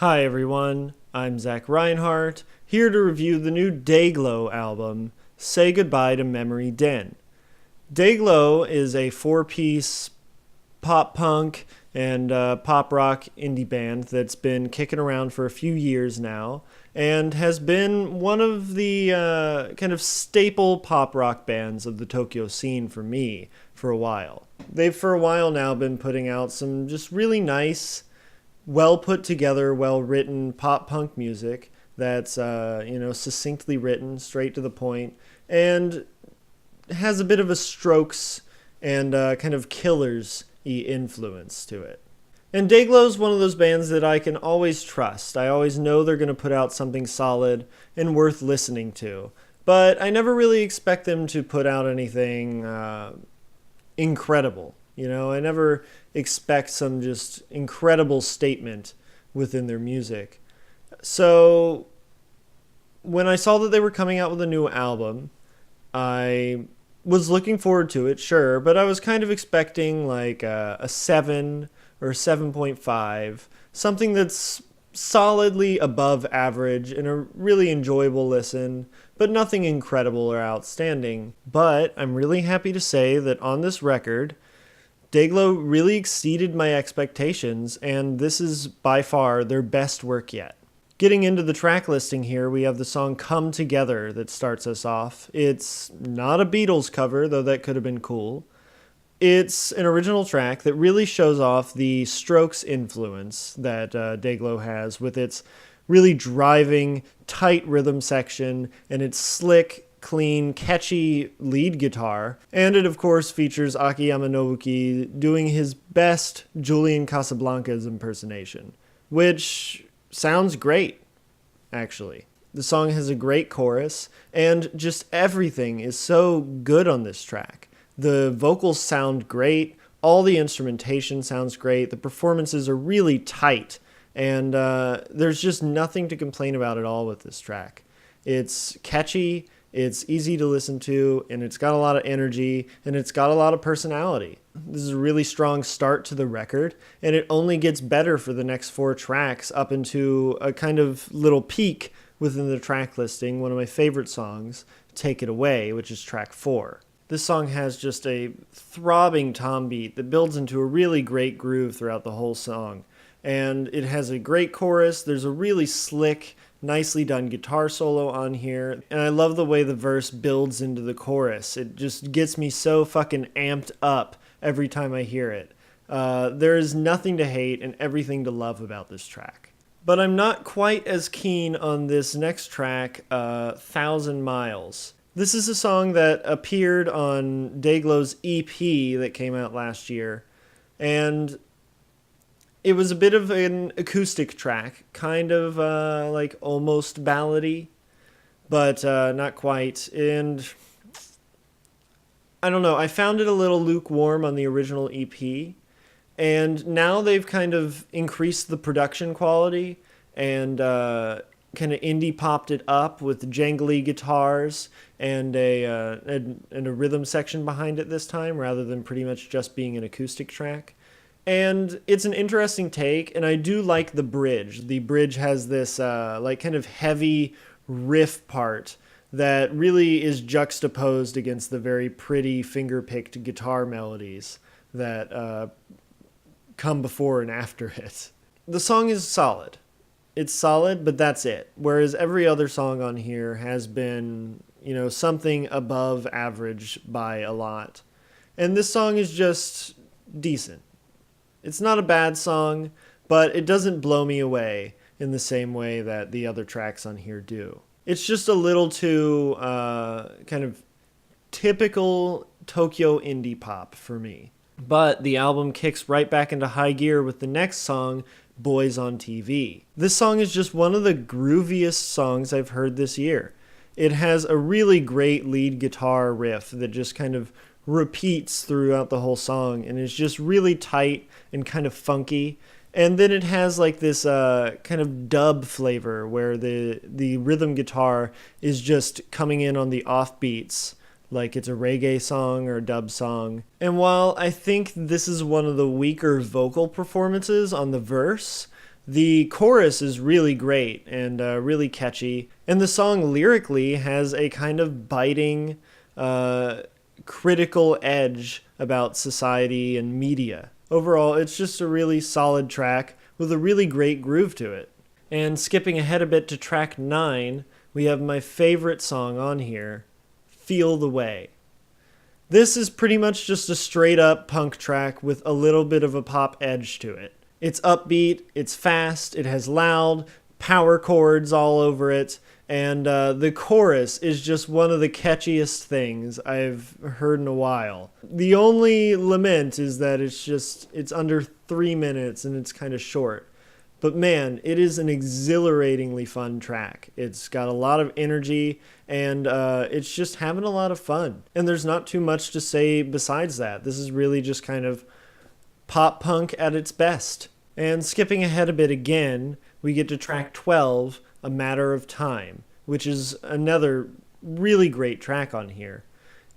Hi everyone, I'm Zach Reinhardt, here to review the new DYGL album, Say Goodbye to Memory Den. DYGL is a four-piece pop punk and pop rock indie band that's been kicking around for a few years now and has been one of the kind of staple pop rock bands of the Tokyo scene for me for a while. They've for a while now been putting out some just really nice, well put together, well written pop punk music that's succinctly written, straight to the point, and has a bit of a Strokes and kind of Killers-y influence to it. And DYGL is one of those bands that I can always trust. I always know they're going to put out something solid and worth listening to. But I never really expect them to put out anything incredible. I never expect some just incredible statement within their music. So when I saw that they were coming out with a new album, I was looking forward to it, sure, but I was kind of expecting like a 7 or 7.5, something that's solidly above average and a really enjoyable listen, but nothing incredible or outstanding. But I'm really happy to say that on this record, DYGL really exceeded my expectations, and this is by far their best work yet. Getting into the track listing here, we have the song Come Together that starts us off. It's not a Beatles cover, though that could have been cool. It's an original track that really shows off the Strokes influence that DYGL has with its really driving, tight rhythm section and its slick, clean, catchy lead guitar. And it, of course, features Akiyama Nobuki doing his best Julian Casablancas impersonation, which sounds great, actually. The song has a great chorus, and just everything is so good on this track. The vocals sound great, all the instrumentation sounds great, the performances are really tight, and there's just nothing to complain about at all with this track. It's catchy, it's easy to listen to, and it's got a lot of energy, and it's got a lot of personality. This is a really strong start to the record, and it only gets better for the next 4 tracks up into a kind of little peak within the track listing, one of my favorite songs, Take It Away, which is track 4. This song has just a throbbing tom beat that builds into a really great groove throughout the whole song. And it has a great chorus, there's a really slick, nicely done guitar solo on here, and I love the way the verse builds into the chorus. It just gets me so fucking amped up every time I hear it. There is nothing to hate and everything to love about this track. But I'm not quite as keen on this next track, 1,000 Miles. This is a song that appeared on DYGL's EP that came out last year, and it was a bit of an acoustic track, kind of like almost ballady, but not quite. And I don't know, I found it a little lukewarm on the original EP, and now they've kind of increased the production quality and kind of indie popped it up with jangly guitars and a rhythm section behind it this time, rather than pretty much just being an acoustic track. And it's an interesting take, and I do like the bridge. The bridge has this like kind of heavy riff part that really is juxtaposed against the very pretty finger-picked guitar melodies that come before and after it. The song is solid. It's solid, but that's it. Whereas every other song on here has been, something above average by a lot. And this song is just decent. It's not a bad song, but it doesn't blow me away in the same way that the other tracks on here do. It's just a little too kind of typical Tokyo indie pop for me. But the album kicks right back into high gear with the next song, Boys on TV. This song is just one of the grooviest songs I've heard this year. It has a really great lead guitar riff that just kind of repeats throughout the whole song and is just really tight and kind of funky. And then it has like this kind of dub flavor where the rhythm guitar is just coming in on the offbeats like it's a reggae song or a dub song. And while I think this is one of the weaker vocal performances on the verse, The chorus is really great and really catchy, and the song lyrically has a kind of biting, critical edge about society and media. Overall, it's just a really solid track with a really great groove to it. And skipping ahead a bit to track 9, we have my favorite song on here, Feel the Way. This is pretty much just a straight up punk track with a little bit of a pop edge to it. It's upbeat, it's fast, it has loud power chords all over it, and the chorus is just one of the catchiest things I've heard in a while. The only lament is that it's under 3 minutes and it's kind of short. But man, it is an exhilaratingly fun track. It's got a lot of energy, and it's just having a lot of fun. And there's not too much to say besides that. This is really just kind of pop punk at its best. And skipping ahead a bit again, we get to track 12, A Matter of Time, which is another really great track on here.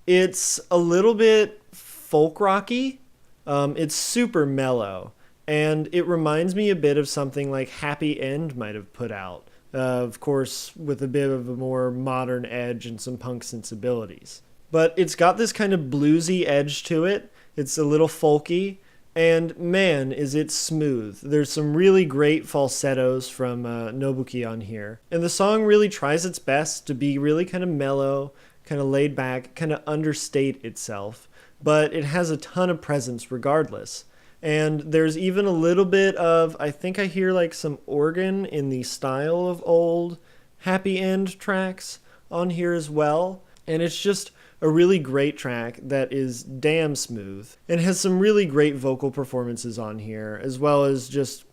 It's a little bit folk rocky. It's super mellow. And it reminds me a bit of something like Happy End might have put out. Of course, with a bit of a more modern edge and some punk sensibilities. But it's got this kind of bluesy edge to it. It's a little folky. And man, is it smooth. There's some really great falsettos from Nobuki on here. And the song really tries its best to be really kind of mellow, kind of laid back, kind of understate itself. But it has a ton of presence regardless. And there's even a little bit of, I think I hear like some organ in the style of old Happy End tracks on here as well. And it's just a really great track that is damn smooth and has some really great vocal performances on here, as well as just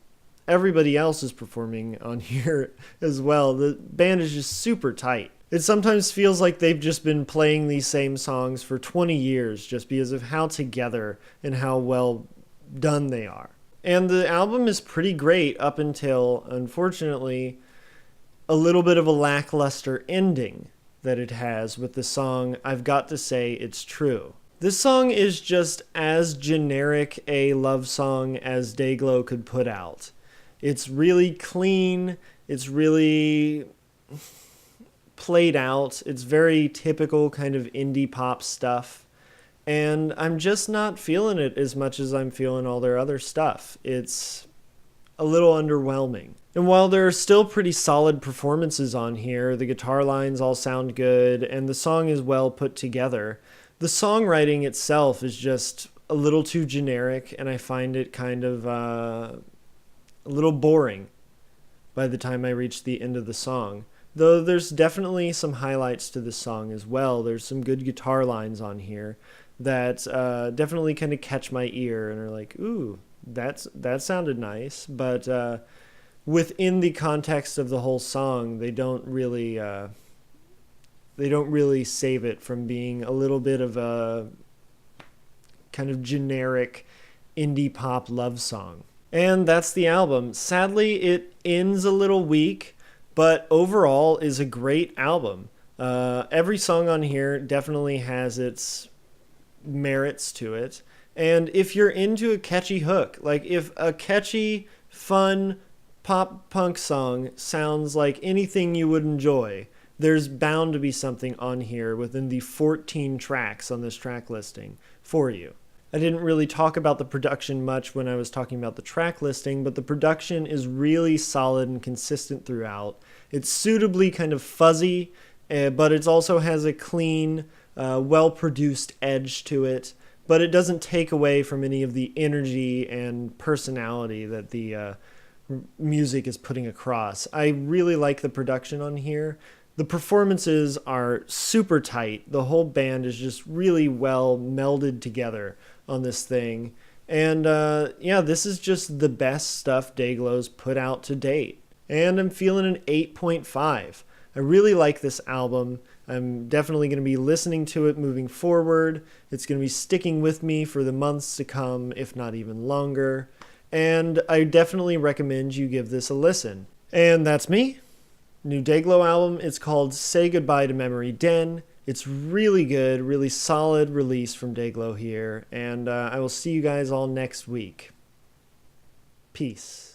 everybody else is performing on here as well. The band is just super tight. It sometimes feels like they've just been playing these same songs for 20 years just because of how together and how well done they are. And the album is pretty great up until, unfortunately, a little bit of a lackluster ending that it has with the song I've Got to Say It's True. This song is just as generic a love song as DYGL could put out. It's really clean, it's really played out, it's very typical kind of indie pop stuff. And I'm just not feeling it as much as I'm feeling all their other stuff. It's a little underwhelming. And while there are still pretty solid performances on here, the guitar lines all sound good, and the song is well put together, the songwriting itself is just a little too generic, and I find it kind of a little boring by the time I reach the end of the song. Though there's definitely some highlights to the song as well. There's some good guitar lines on here that definitely kind of catch my ear and are like, ooh, that sounded nice. But within the context of the whole song, they don't really save it from being a little bit of a kind of generic indie pop love song. And that's the album. Sadly, it ends a little weak, but overall is a great album. Every song on here definitely has its merits to it. And if you're into a catchy hook, like if a catchy, fun pop punk song sounds like anything you would enjoy, there's bound to be something on here within the 14 tracks on this track listing for you. I didn't really talk about the production much when I was talking about the track listing, but the production is really solid and consistent throughout. It's suitably kind of fuzzy, but it also has a clean, well-produced edge to it, but it doesn't take away from any of the energy and personality that the music is putting across. I really like the production on here. The performances are super tight. The whole band is just really well melded together on this thing. And yeah, this is just the best stuff DYGL's put out to date. And I'm feeling an 8.5. I really like this album. I'm definitely going to be listening to it moving forward. It's going to be sticking with me for the months to come, if not even longer. And I definitely recommend you give this a listen. And that's me. New DYGL album. It's called Say Goodbye to Memory Den. It's really good, really solid release from DYGL here. And I will see you guys all next week. Peace.